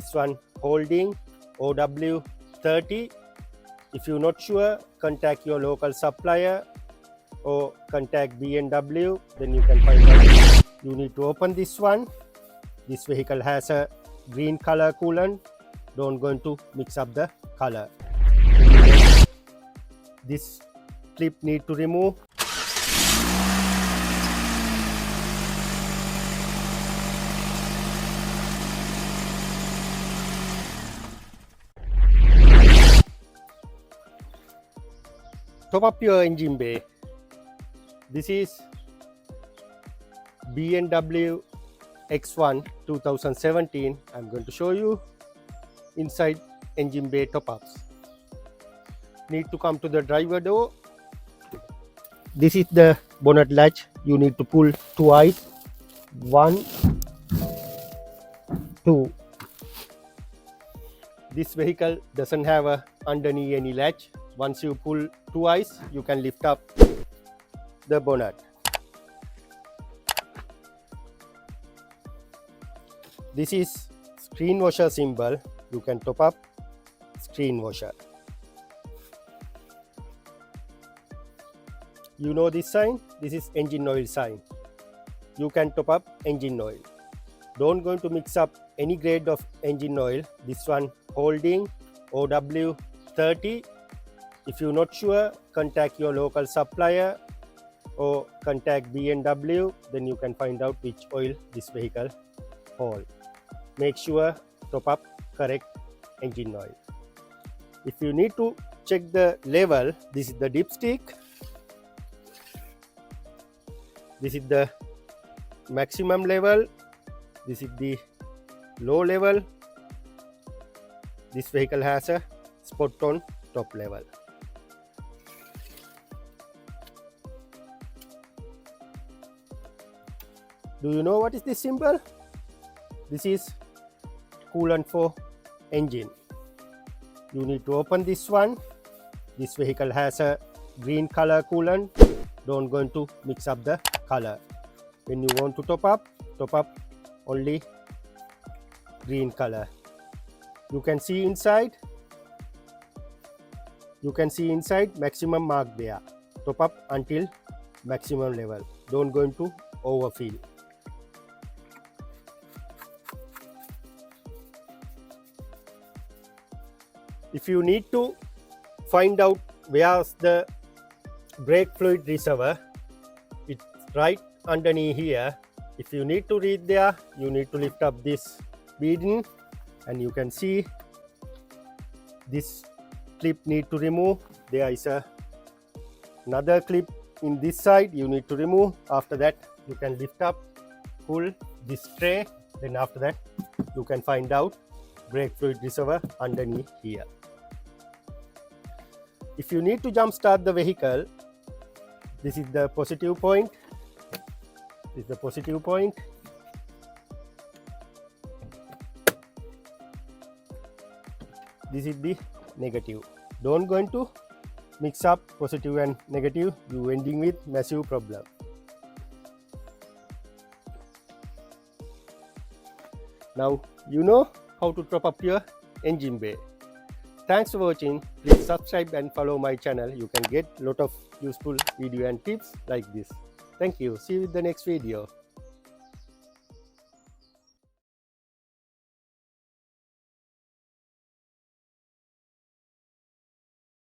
This one holding OW30. If you're not sure, contact your local supplier or contact BMW, then you can find out. You need to open this one. This vehicle has a green color coolant. Don't going to mix up the color. This clip need to remove. Top up your engine bay. This is BMW X1 2017. I'm going to show you inside engine bay top ups. Need to come to the driver door. This is the bonnet latch. You need to pull twice. 1, 2. This vehicle doesn't have a underneath any latch. Once you pull twice, you can lift up the bonnet. This is screen washer symbol. You can top up screen washer. You know this sign? This is engine oil sign. You can top up engine oil. Don't going to mix up any grade of engine oil. This one holding OW30. If you're not sure, contact your local supplier or contact BMW, then you can find out which oil this vehicle holds. Make sure top up correct engine oil. If you need to check the level, this is the dipstick. This is the maximum level. This is the low level. This vehicle has a spot on top level. Do you know what is this symbol? This is coolant for engine. You need to open this one. This vehicle has a green color coolant. Don't going to mix up the color. When you want to top up only green color. You can see inside. You can see inside maximum mark there. Top up until maximum level. Don't going to overfill. If you need to find out where's the brake fluid reservoir, it's right underneath here. If you need to read there, you need to lift up this beading and you can see this clip need to remove. There is another clip in this side you need to remove. After that you can lift up, pull this tray, then after that you can find out brake fluid reservoir underneath here. If you need to jump start the vehicle, this is the positive point. This is the positive point. This is the negative. Don't going to mix up positive and negative. You ending with massive problem. Now you know how to top up your engine bay. Thanks for watching. Please subscribe and follow my channel. You can get lot of useful video and tips like this. Thank you. See you in the next video.